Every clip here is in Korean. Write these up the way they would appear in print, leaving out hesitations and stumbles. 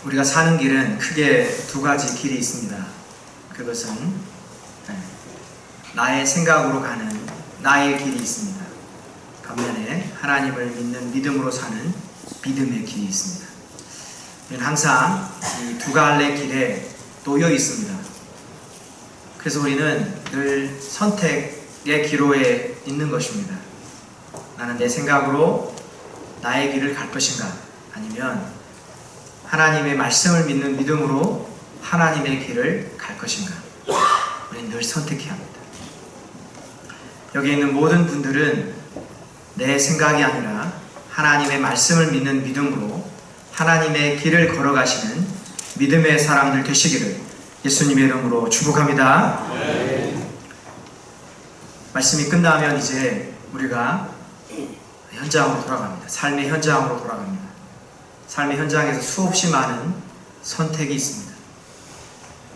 우리가 사는 길은 크게 두 가지 길이 있습니다. 그것은 나의 생각으로 가는 나의 길이 있습니다. 반면에 하나님을 믿는 믿음으로 사는 믿음의 길이 있습니다. 우리는 항상 이 두 갈래 길에 놓여 있습니다. 그래서 우리는 늘 선택의 기로에 있는 것입니다. 나는 내 생각으로 나의 길을 갈 것인가, 아니면 하나님의 말씀을 믿는 믿음으로 하나님의 길을 갈 것인가. 우리는 늘 선택해야 합니다. 여기 있는 모든 분들은 내 생각이 아니라 하나님의 말씀을 믿는 믿음으로 하나님의 길을 걸어가시는 믿음의 사람들 되시기를 예수님의 이름으로 축복합니다. 네. 말씀이 끝나면 이제 우리가 현장으로 돌아갑니다. 삶의 현장으로 돌아갑니다. 삶의 현장에서 수없이 많은 선택이 있습니다.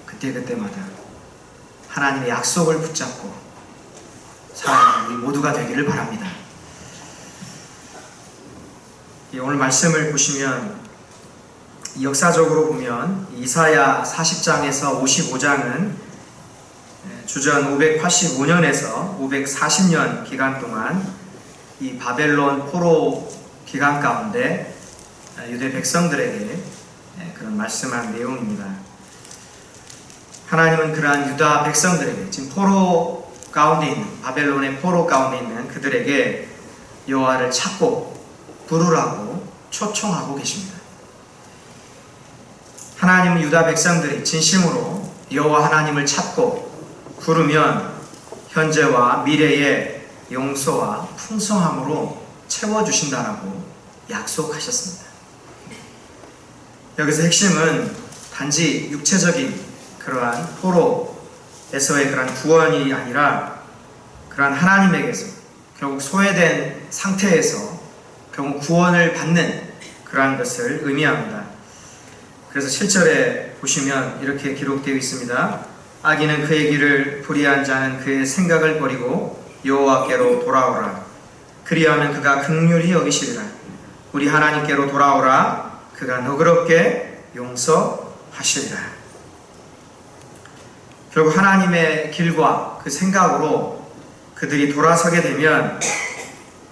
그때마다 하나님의 약속을 붙잡고 살아가는 우리 모두가 되기를 바랍니다. 오늘 말씀을 보시면 역사적으로 보면 이사야 40장에서 55장은 주전 585년에서 540년 기간 동안 이 바벨론 포로 기간 가운데 유대 백성들에게 그런 말씀한 내용입니다. 하나님은 그러한 유다 백성들에게, 지금 포로 가운데 있는, 바벨론의 포로 가운데 있는 그들에게 여호와를 찾고 부르라고 초청하고 계십니다. 하나님은 유다 백성들이 진심으로 여호와 하나님을 찾고 부르면 현재와 미래의 용서와 풍성함으로 채워주신다라고 약속하셨습니다. 여기서 핵심은 단지 육체적인 그러한 포로에서의 그러한 구원이 아니라 그러한 하나님에게서 결국 소외된 상태에서 결국 구원을 받는 그러한 것을 의미합니다. 그래서 7절에 보시면 이렇게 기록되어 있습니다. 악인은 그의 길을 불의한 자는 그의 생각을 버리고 여호와께로 돌아오라. 그리하면 그가 긍휼히 여기시리라. 우리 하나님께로 돌아오라. 그가 너그럽게 용서하시리라. 결국 하나님의 길과 그 생각으로 그들이 돌아서게 되면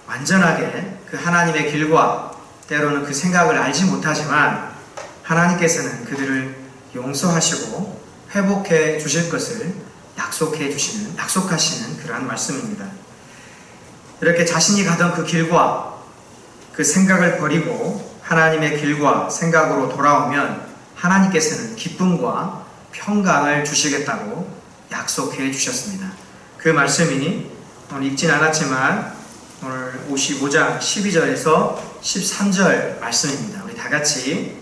완전하게 그 하나님의 길과 때로는 그 생각을 알지 못하지만 하나님께서는 그들을 용서하시고 회복해 주실 것을 약속하시는 그러한 말씀입니다. 이렇게 자신이 가던 그 길과 그 생각을 버리고 하나님의 길과 생각으로 돌아오면 하나님께서는 기쁨과 평강을 주시겠다고 약속해 주셨습니다. 그 말씀이 오늘 읽진 않았지만 오늘 55장 12절에서 13절 말씀입니다. 우리 다 같이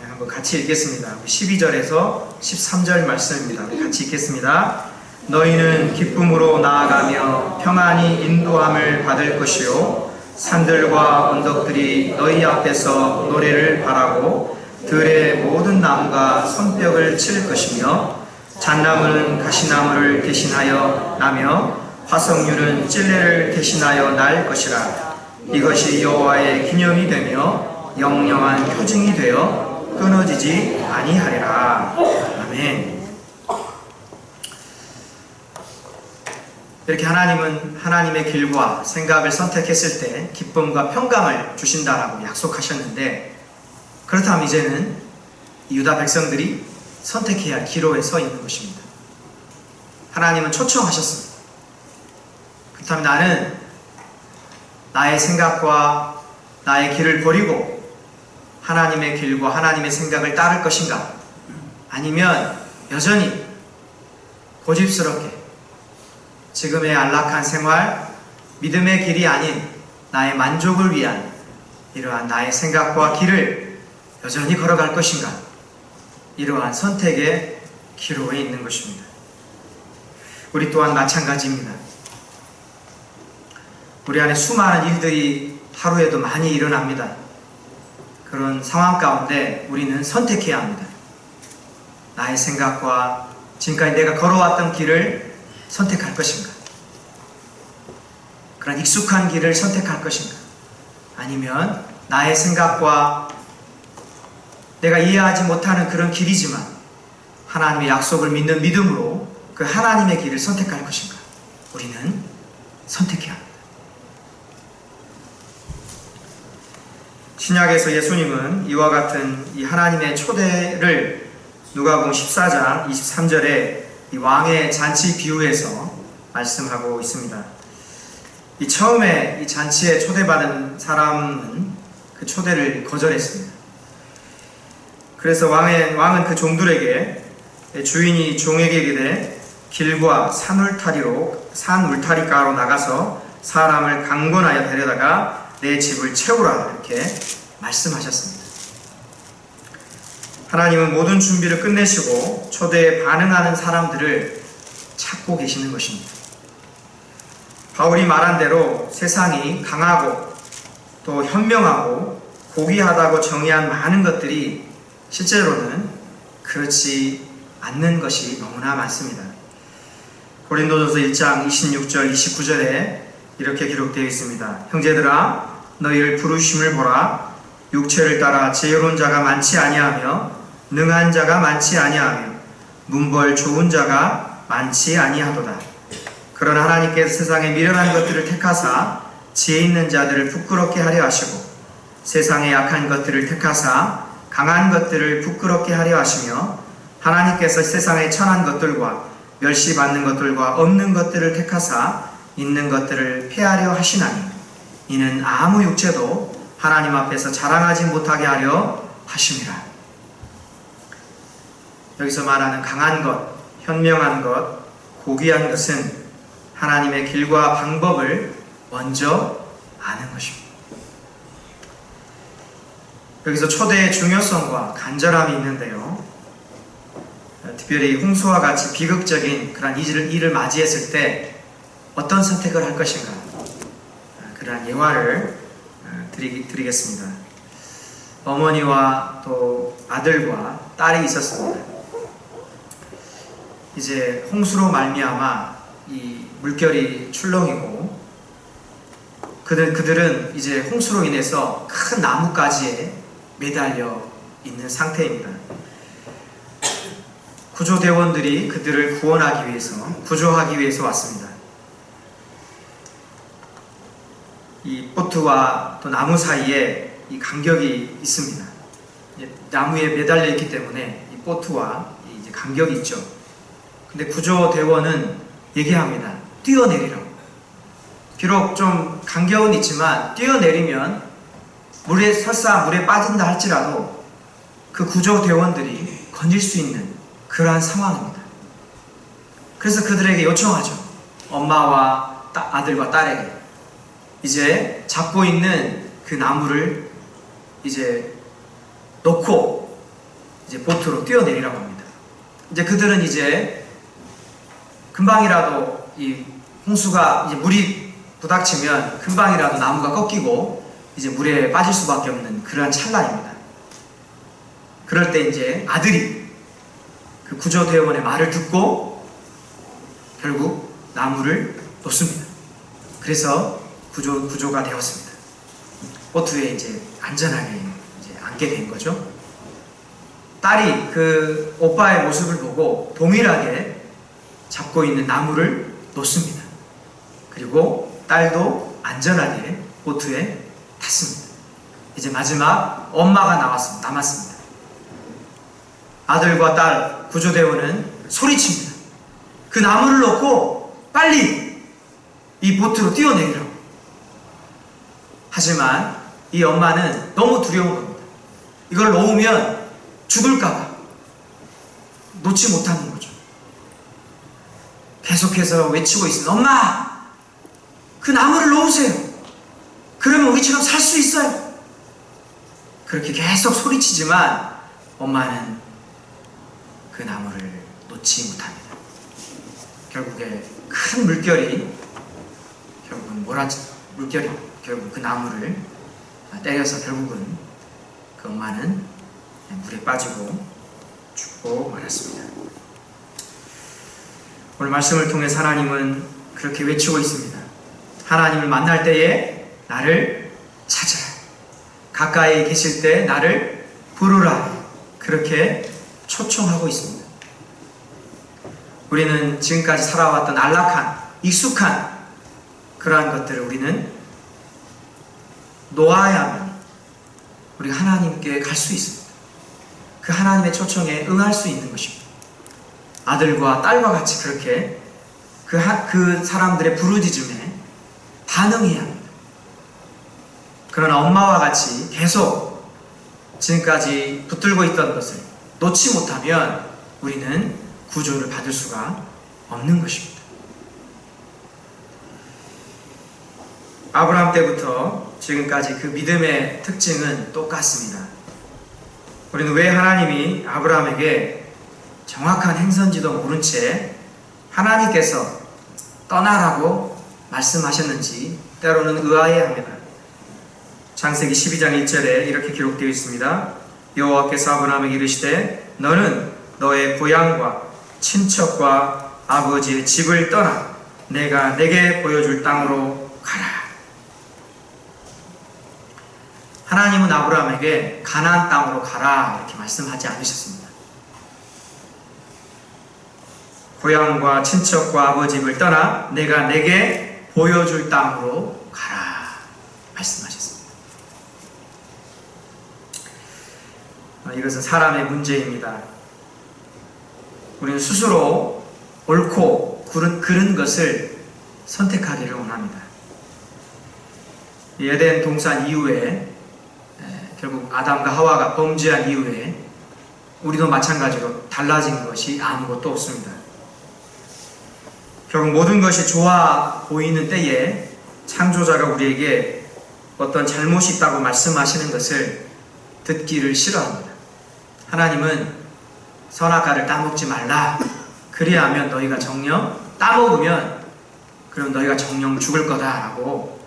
한번 같이 읽겠습니다. 12절에서 13절 말씀입니다. 우리 같이 읽겠습니다. 너희는 기쁨으로 나아가며 평안히 인도함을 받을 것이요 산들과 언덕들이 너희 앞에서 노래를 바라고 들의 모든 나무가 손뼉을 칠 것이며 잣나무는 가시나무를 대신하여 나며 화석류는 찔레를 대신하여 날 것이라. 이것이 여호와의 기념이 되며 영영한 표징이 되어 끊어지지 아니하리라. 아멘. 이렇게 하나님은 하나님의 길과 생각을 선택했을 때 기쁨과 평강을 주신다라고 약속하셨는데, 그렇다면 이제는 유다 백성들이 선택해야 할 기로에 서 있는 것입니다. 하나님은 초청하셨습니다. 그렇다면 나는 나의 생각과 나의 길을 버리고 하나님의 길과 하나님의 생각을 따를 것인가? 아니면 여전히 고집스럽게 지금의 안락한 생활, 믿음의 길이 아닌 나의 만족을 위한 이러한 나의 생각과 길을 여전히 걸어갈 것인가? 이러한 선택의 기로에 있는 것입니다. 우리 또한 마찬가지입니다. 우리 안에 수많은 일들이 하루에도 많이 일어납니다. 그런 상황 가운데 우리는 선택해야 합니다. 나의 생각과 지금까지 내가 걸어왔던 길을 선택할 것인가? 그런 익숙한 길을 선택할 것인가? 아니면 나의 생각과 내가 이해하지 못하는 그런 길이지만 하나님의 약속을 믿는 믿음으로 그 하나님의 길을 선택할 것인가? 우리는 선택해야 합니다. 신약에서 예수님은 이와 같은 이 하나님의 초대를 누가복음 14장 23절에 이 왕의 잔치 비유에서 말씀하고 있습니다. 이 처음에 이 잔치에 초대받은 사람은 그 초대를 거절했습니다. 그래서 왕은 그 종들에게 주인이 종에게 이르되 길과 산 울타리가로 나가서 사람을 강권하여 데려다가 내 집을 채우라 이렇게 말씀하셨습니다. 하나님은 모든 준비를 끝내시고 초대에 반응하는 사람들을 찾고 계시는 것입니다. 바울이 말한 대로 세상이 강하고 또 현명하고 고귀하다고 정의한 많은 것들이 실제로는 그렇지 않는 것이 너무나 많습니다. 고린도전서 1장 26절 29절에 이렇게 기록되어 있습니다. 형제들아 너희를 부르심을 보라. 육체를 따라 지혜로운 자가 많지 아니하며 능한 자가 많지 아니하며 문벌 좋은 자가 많지 아니하도다. 그러나 하나님께서 세상에 미련한 것들을 택하사 지혜 있는 자들을 부끄럽게 하려 하시고 세상에 약한 것들을 택하사 강한 것들을 부끄럽게 하려 하시며 하나님께서 세상에 천한 것들과 멸시받는 것들과 없는 것들을 택하사 있는 것들을 폐하려 하시나니 이는 아무 육체도 하나님 앞에서 자랑하지 못하게 하려 하심이라. 여기서 말하는 강한 것, 현명한 것, 고귀한 것은 하나님의 길과 방법을 먼저 아는 것입니다. 여기서 초대의 중요성과 간절함이 있는데요. 특별히 홍수와 같이 비극적인 그런 일을 맞이했을 때 어떤 선택을 할 것인가, 그러한 예화를 드리겠습니다. 어머니와 또 아들과 딸이 있었습니다. 이제 홍수로 말미암아 이 물결이 출렁이고 그들은 이제 홍수로 인해서 큰 나뭇가지에 매달려 있는 상태입니다. 구조대원들이 그들을 구조하기 위해서 왔습니다. 이 보트와 또 나무 사이에 이 간격이 있습니다. 나무에 매달려 있기 때문에 이 보트와 이제 간격이 있죠. 근데 구조대원은 얘기합니다. 뛰어내리라고. 비록 좀 간격은 있지만 뛰어내리면 설사 물에 빠진다 할지라도 그 구조대원들이 건질 수 있는 그러한 상황입니다. 그래서 그들에게 요청하죠. 엄마와 아들과 딸에게 이제 잡고 있는 그 나무를 이제 놓고 이제 보트로 뛰어내리라고 합니다. 이제 그들은 이제 금방이라도 이 홍수가 이제 물이 부닥치면 금방이라도 나무가 꺾이고 이제 물에 빠질 수밖에 없는 그러한 찰나입니다. 그럴 때 이제 아들이 그 구조대원의 말을 듣고 결국 나무를 놓습니다. 그래서 구조가 되었습니다. 보트에 이제 안전하게 이제 앉게 된 거죠. 딸이 그 오빠의 모습을 보고 동일하게 잡고 있는 나무를 놓습니다. 그리고 딸도 안전하게 보트에 탔습니다. 이제 마지막 엄마가 남았습니다. 아들과 딸, 구조대원은 소리칩니다. 그 나무를 놓고 빨리 이 보트로 뛰어내리라고. 하지만 이 엄마는 너무 두려운 겁니다. 이걸 놓으면 죽을까봐 놓지 못하는 거죠. 계속해서 외치고 있습니다. 엄마! 그 나무를 놓으세요. 그러면 우리처럼 살 수 있어요. 그렇게 계속 소리치지만 엄마는 그 나무를 놓지 못합니다. 결국에 큰 물결이 결국 그 나무를 때려서 결국은 그 엄마는 물에 빠지고 죽고 말았습니다. 오늘 말씀을 통해서 하나님은 그렇게 외치고 있습니다. 하나님을 만날 때에 나를 찾으라. 가까이 계실 때 나를 부르라. 그렇게 초청하고 있습니다. 우리는 지금까지 살아왔던 안락한, 익숙한 그러한 것들을 우리는 놓아야만 우리가 하나님께 갈 수 있습니다. 그 하나님의 초청에 응할 수 있는 것입니다. 아들과 딸과 같이 그렇게 그 사람들의 부르짖음에 반응해야 합니다. 그러나 엄마와 같이 계속 지금까지 붙들고 있던 것을 놓지 못하면 우리는 구조를 받을 수가 없는 것입니다. 아브라함 때부터 지금까지 그 믿음의 특징은 똑같습니다. 우리는 왜 하나님이 아브라함에게 정확한 행선지도 모른 채 하나님께서 떠나라고 말씀하셨는지 때로는 의아해합니다. 창세기 12장 1절에 이렇게 기록되어 있습니다. 여호와께서 아브라함에게 이르시되 너는 너의 고향과 친척과 아버지의 집을 떠나 내가 내게 보여줄 땅으로 가라. 하나님은 아브라함에게 가나안 땅으로 가라 이렇게 말씀하지 않으셨습니다. 고향과 친척과 아버지 집을 떠나 내가 내게 보여줄 땅으로 가라 말씀하셨습니다. 이것은 사람의 문제입니다. 우리는 스스로 옳고 그른 것을 선택하기를 원합니다. 에덴 동산 이후에 결국 아담과 하와가 범죄한 이후에 우리도 마찬가지로 달라진 것이 아무것도 없습니다. 결국 모든 것이 좋아 보이는 때에 창조자가 우리에게 어떤 잘못이 있다고 말씀하시는 것을 듣기를 싫어합니다. 하나님은 선악과를 따먹지 말라. 그리하면 너희가 정녕 따먹으면 그럼 너희가 정녕 죽을 거다라고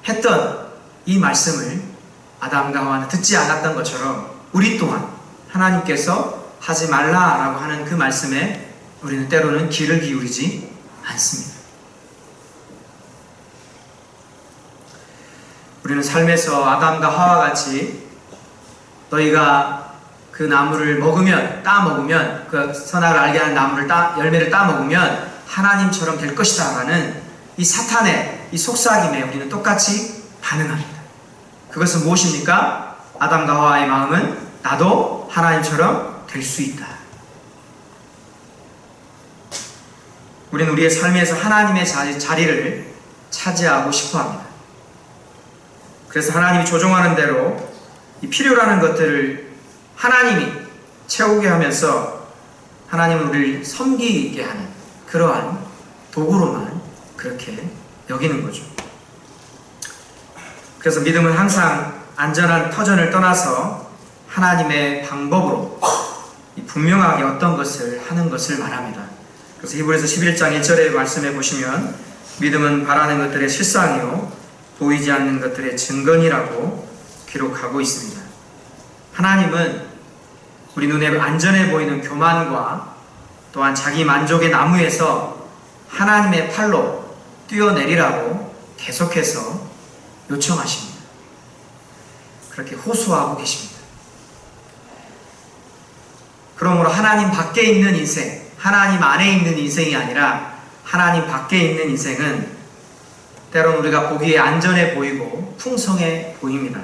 했던 이 말씀을 아담과 하와는 듣지 않았던 것처럼 우리 또한 하나님께서 하지 말라라고 하는 그 말씀에 우리는 때로는 귀를 기울이지 않습니다. 우리는 삶에서 아담과 하와 같이 너희가 그 나무를 먹으면 따먹으면 그 선악을 알게 하는 나무를 열매를 따먹으면 하나님처럼 될 것이다 라는 이 사탄의 이 속삭임에 우리는 똑같이 반응합니다. 그것은 무엇입니까? 아담과 하와의 마음은 나도 하나님처럼 될 수 있다. 우리는 우리의 삶에서 하나님의 자리를 차지하고 싶어합니다. 그래서 하나님이 조종하는 대로 이 필요라는 것들을 하나님이 채우게 하면서 하나님은 우리를 섬기게 하는 그러한 도구로만 그렇게 여기는 거죠. 그래서 믿음은 항상 안전한 터전을 떠나서 하나님의 방법으로 분명하게 어떤 것을 하는 것을 말합니다. 그래서 히브리서 11장 1절의 말씀에 보시면 믿음은 바라는 것들의 실상이요 보이지 않는 것들의 증거니라고 기록하고 있습니다. 하나님은 우리 눈에 안전해 보이는 교만과 또한 자기 만족의 나무에서 하나님의 팔로 뛰어내리라고 계속해서 요청하십니다. 그렇게 호소하고 계십니다. 그러므로 하나님 밖에 있는 인생, 하나님 안에 있는 인생이 아니라 하나님 밖에 있는 인생은 때론 우리가 보기에 안전해 보이고 풍성해 보입니다.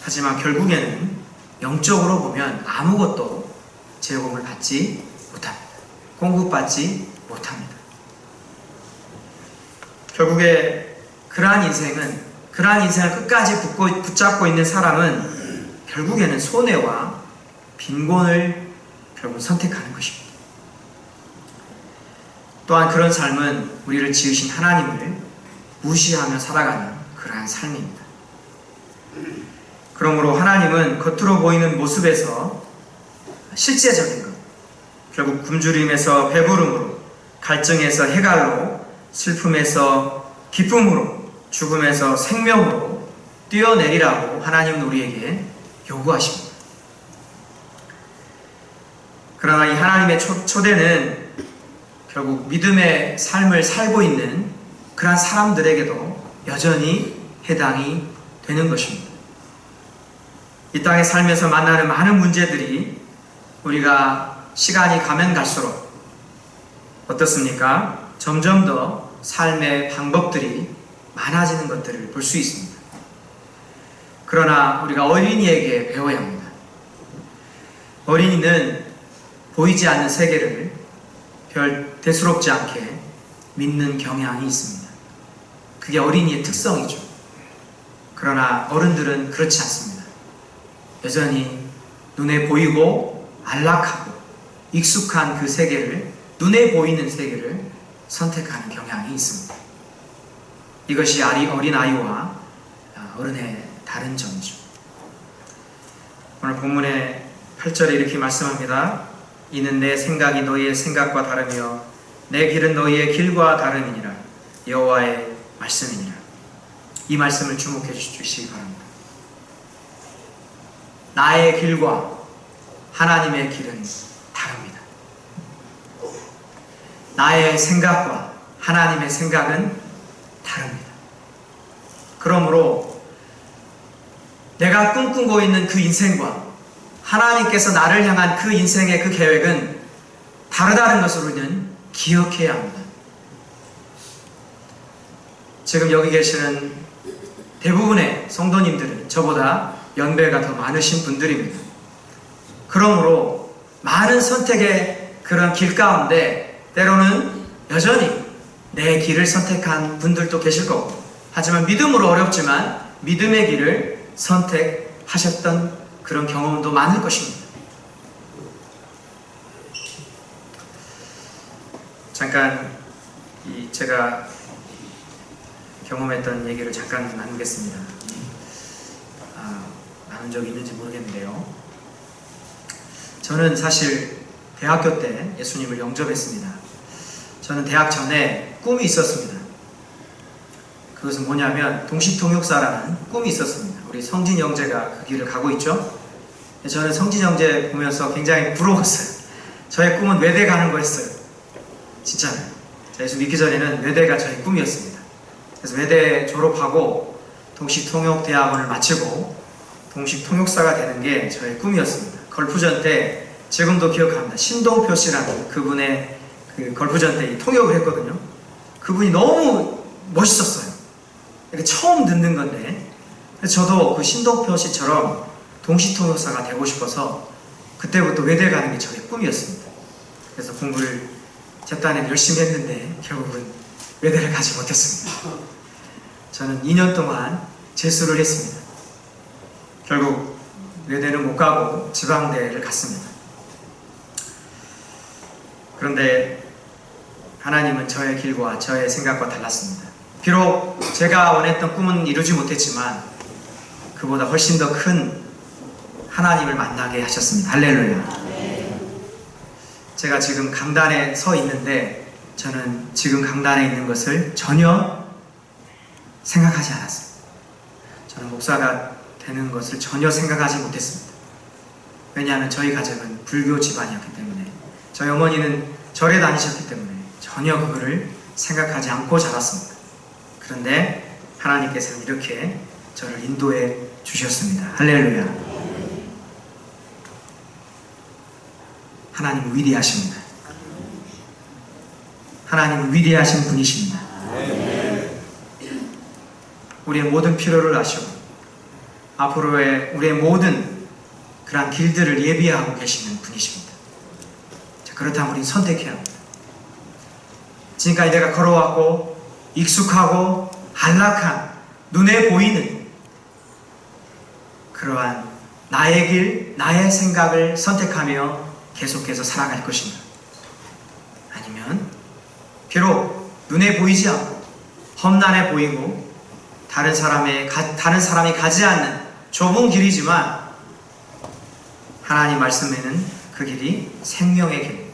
하지만 결국에는 영적으로 보면 아무것도 제공을 받지 못합니다. 공급받지 못합니다. 결국에 그러한 인생을 끝까지 붙잡고 있는 사람은 결국에는 손해와 빈곤을 결국 선택하는 것입니다. 또한 그런 삶은 우리를 지으신 하나님을 무시하며 살아가는 그러한 삶입니다. 그러므로 하나님은 겉으로 보이는 모습에서 실제적인 것, 결국 굶주림에서 배부름으로, 갈증에서 해갈로, 슬픔에서 기쁨으로, 죽음에서 생명으로 뛰어내리라고 하나님은 우리에게 요구하십니다. 그러나 이 하나님의 초대는 결국 믿음의 삶을 살고 있는 그러한 사람들에게도 여전히 해당이 되는 것입니다. 이 땅의 삶에서 만나는 많은 문제들이 우리가 시간이 가면 갈수록 어떻습니까? 점점 더 삶의 방법들이 많아지는 것들을 볼 수 있습니다. 그러나 우리가 어린이에게 배워야 합니다. 어린이는 보이지 않는 세계를 별 대수롭지 않게 믿는 경향이 있습니다. 그게 어린이의 특성이죠. 그러나 어른들은 그렇지 않습니다. 여전히 눈에 보이고 안락하고 익숙한 그 세계를, 눈에 보이는 세계를 선택하는 경향이 있습니다. 이것이 어린아이와 어른의 다른 점이죠. 오늘 본문의 8절에 이렇게 말씀합니다. 이는 내 생각이 너희의 생각과 다르며 내 길은 너희의 길과 다름이니라. 여호와의 말씀이니라. 이 말씀을 주목해 주시기 바랍니다. 나의 길과 하나님의 길은 다릅니다. 나의 생각과 하나님의 생각은 다릅니다. 그러므로 내가 꿈꾸고 있는 그 인생과 하나님께서 나를 향한 그 인생의 그 계획은 다르다는 것을 우리는 기억해야 합니다. 지금 여기 계시는 대부분의 성도님들은 저보다 연배가 더 많으신 분들입니다. 그러므로 많은 선택의 그런 길 가운데 때로는 여전히 내 길을 선택한 분들도 계실 거고, 하지만 믿음으로 어렵지만 믿음의 길을 선택하셨던 그런 경험도 많을 것입니다. 잠깐 제가 경험했던 얘기를 잠깐 나누겠습니다. 나눈 적이 있는지 모르겠는데요. 저는 사실 대학교 때 예수님을 영접했습니다. 저는 대학 전에 꿈이 있었습니다. 그것은 뭐냐면 동시통역사라는 꿈이 있었습니다. 우리 성진 형제가 그 길을 가고 있죠. 저는 성진 형제 보면서 굉장히 부러웠어요. 저의 꿈은 외대 가는 거였어요. 진짜로. 예수 믿기 전에는 외대가 저의 꿈이었습니다. 그래서 외대 졸업하고 동시통역대학원을 마치고 동시통역사가 되는 게 저의 꿈이었습니다. 걸프전 때 지금도 기억합니다. 신동표 씨라는 그분의 그 걸프전 때 통역을 했거든요. 그분이 너무 멋있었어요. 처음 듣는 건데 저도 그 신동표 씨처럼 동시통역사가 되고 싶어서 그때부터 외대 가는 게 저의 꿈이었습니다. 그래서 공부를 제 딴에는 열심히 했는데 결국은 외대를 가지 못했습니다. 저는 2년 동안 재수를 했습니다. 결국 외대는 못 가고 지방대를 갔습니다. 그런데 하나님은 저의 길과 저의 생각과 달랐습니다. 비록 제가 원했던 꿈은 이루지 못했지만 그보다 훨씬 더 큰 하나님을 만나게 하셨습니다. 할렐루야. 제가 지금 강단에 서 있는데 저는 지금 강단에 있는 것을 전혀 생각하지 않았습니다. 저는 목사가 되는 것을 전혀 생각하지 못했습니다. 왜냐하면 저희 가정은 불교 집안이었기 때문에, 저희 어머니는 절에 다니셨기 때문에 전혀 그거를 생각하지 않고 자랐습니다. 그런데 하나님께서는 이렇게 저를 인도해 주셨습니다. 할렐루야. 하나님은 위대하십니다. 하나님은 위대하신 분이십니다. 우리의 모든 필요를 아시고 앞으로의 우리의 모든 그러한 길들을 예비하고 계시는 분이십니다. 자, 그렇다면 우리는 선택해야 합니다. 지금까지 내가 걸어왔고 익숙하고 안락한 눈에 보이는 그러한 나의 길, 나의 생각을 선택하며 계속해서 살아갈 것인가? 아니면 비록 눈에 보이지 않고 험난해 보이고 다른 사람이 가지 않는 좁은 길이지만 하나님 말씀에는 그 길이 생명의 길,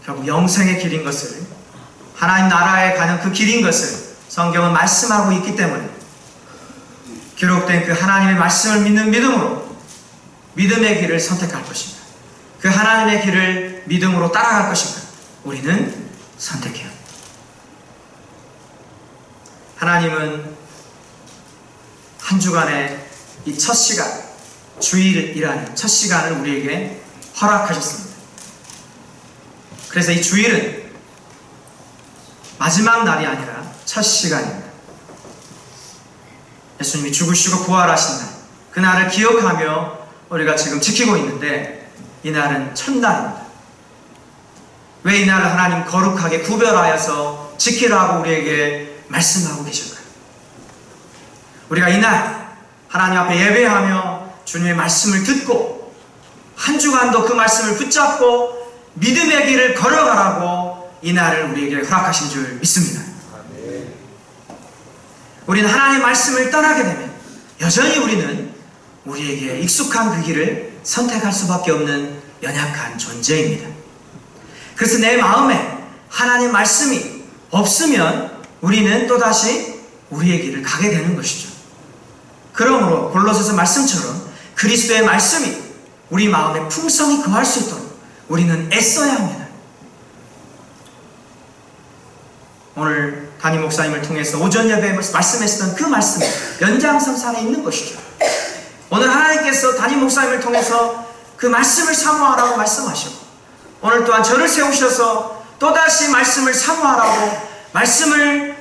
결국 영생의 길인 것을, 하나님 나라에 가는 그 길인 것을 성경은 말씀하고 있기 때문에 기록된 그 하나님의 말씀을 믿는 믿음으로 믿음의 길을 선택할 것입니다. 그 하나님의 길을 믿음으로 따라갈 것인가? 우리는 선택해야 합니다. 하나님은 한 주간의 이 첫 시간, 주일이라는 첫 시간을 우리에게 허락하셨습니다. 그래서 이 주일은 마지막 날이 아니라 첫 시간입니다. 예수님이 죽으시고 부활하신 날, 그 날을 기억하며 우리가 지금 지키고 있는데 이 날은 첫날입니다. 왜 이 날을 하나님 거룩하게 구별하여서 지키라고 우리에게 말씀하고 계실까요? 우리가 이 날 하나님 앞에 예배하며 주님의 말씀을 듣고 한 주간도 그 말씀을 붙잡고 믿음의 길을 걸어가라고 이 날을 우리에게 허락하신 줄 믿습니다. 우리는 하나님의 말씀을 떠나게 되면 여전히 우리는 우리에게 익숙한 그 길을 선택할 수밖에 없는 연약한 존재입니다. 그래서 내 마음에 하나님의 말씀이 없으면 우리는 또다시 우리의 길을 가게 되는 것이죠. 그러므로 골로새서 말씀처럼 그리스도의 말씀이 우리 마음에 풍성히 거할 수 있도록 우리는 애써야 합니다. 오늘 담임 목사님을 통해서 오전 예배에 말씀하셨던 그 말씀이 연장선상에 있는 것이죠. 오늘 하나님께서 담임 목사님을 통해서 그 말씀을 사모하라고 말씀하시고 오늘 또한 저를 세우셔서 또다시 말씀을 사모하라고 말씀을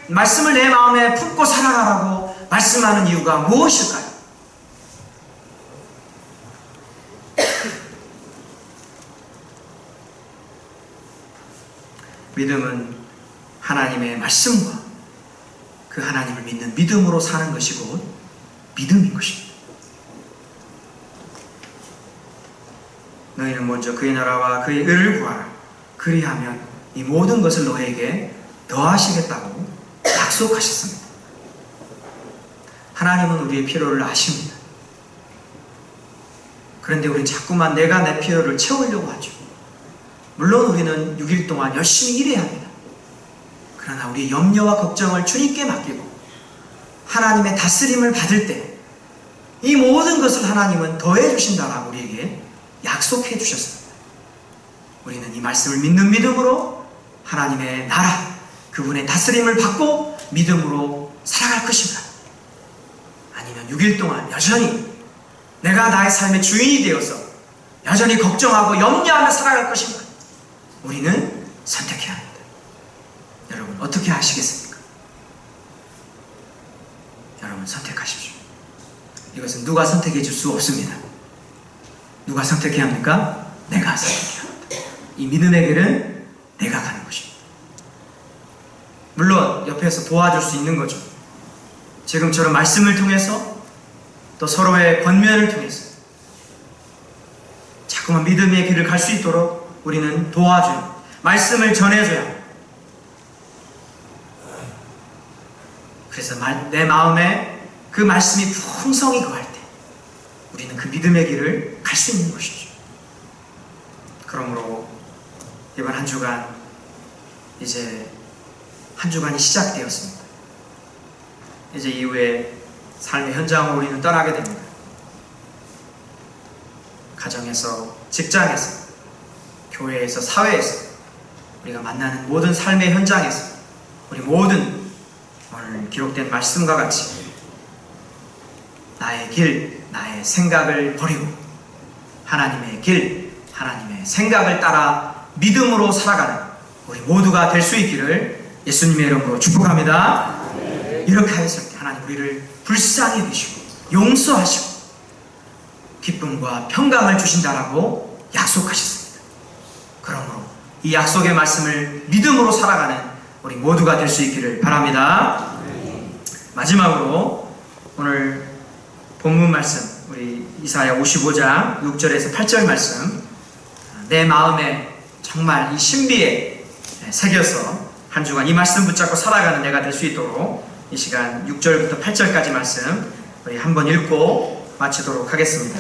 내 마음에 품고 살아가라고 말씀하는 이유가 무엇일까요? 믿음은 하나님의 말씀과 그 하나님을 믿는 믿음으로 사는 것이고 믿음인 것입니다. 너희는 먼저 그의 나라와 그의 의를 구하라. 그리하면 이 모든 것을 너에게 더하시겠다고 약속하셨습니다. 하나님은 우리의 필요를 아십니다. 그런데 우리는 자꾸만 내가 내 필요를 채우려고 하죠. 물론 우리는 6일 동안 열심히 일해야 합니다. 그러나 우리의 염려와 걱정을 주님께 맡기고 하나님의 다스림을 받을 때 이 모든 것을 하나님은 더해 주신다라고 우리에게 약속해 주셨습니다. 우리는 이 말씀을 믿는 믿음으로 하나님의 나라, 그분의 다스림을 받고 믿음으로 살아갈 것인가? 아니면 6일 동안 여전히 내가 나의 삶의 주인이 되어서 여전히 걱정하고 염려하며 살아갈 것인가? 우리는 선택해야 합니다. 여러분 어떻게 하시겠습니까? 여러분 선택하십시오. 이것은 누가 선택해 줄 수 없습니다. 누가 선택해야 합니까? 내가 선택해야 합니다. 이 믿음의 길은 내가 가는 것입니다. 물론 옆에서 도와줄 수 있는 거죠. 지금처럼 말씀을 통해서 또 서로의 권면을 통해서 자꾸만 믿음의 길을 갈 수 있도록 우리는 도와줘야, 말씀을 전해줘야. 그래서 내 마음에 그 말씀이 풍성히 거할 때 우리는 그 믿음의 길을 갈 수 있는 것이죠. 그러므로 이번 한 주간 이제 한 주간이 시작되었습니다. 이제 이후에 삶의 현장으로 우리는 떠나게 됩니다. 가정에서, 직장에서, 교회에서, 사회에서 우리가 만나는 모든 삶의 현장에서 우리 모든 오늘 기록된 말씀과 같이 나의 길, 나의 생각을 버리고 하나님의 길, 하나님의 생각을 따라 믿음으로 살아가는 우리 모두가 될 수 있기를 예수님의 이름으로 축복합니다. 이렇게 하였을 때 하나님 우리를 불쌍히 여기시고 용서하시고 기쁨과 평강을 주신다라고 약속하셨습니다. 그러므로 이 약속의 말씀을 믿음으로 살아가는 우리 모두가 될 수 있기를 바랍니다. 마지막으로 오늘 본문 말씀, 우리 이사야 55장 6절에서 8절 말씀, 내 마음에 정말 이 신비에 새겨서 한 주간 이 말씀 붙잡고 살아가는 내가 될 수 있도록 이 시간 6절부터 8절까지 말씀 우리 한번 읽고 마치도록 하겠습니다.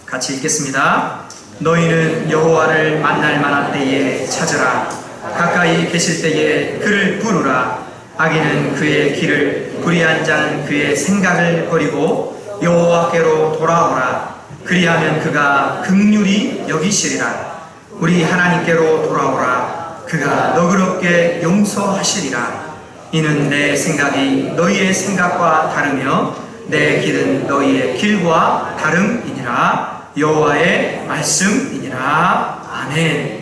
같이 읽겠습니다. 너희는 여호와를 만날 만한 때에 찾으라. 가까이 계실 때에 그를 부르라. 악인은 그의 길을, 불의한 자는 그의 생각을 버리고 여호와께로 돌아오라. 그리하면 그가 긍휼히 여기시리라. 우리 하나님께로 돌아오라. 그가 너그럽게 용서하시리라. 이는 내 생각이 너희의 생각과 다르며 내 길은 너희의 길과 다름이니라. 여호와의 말씀이니라. 아멘.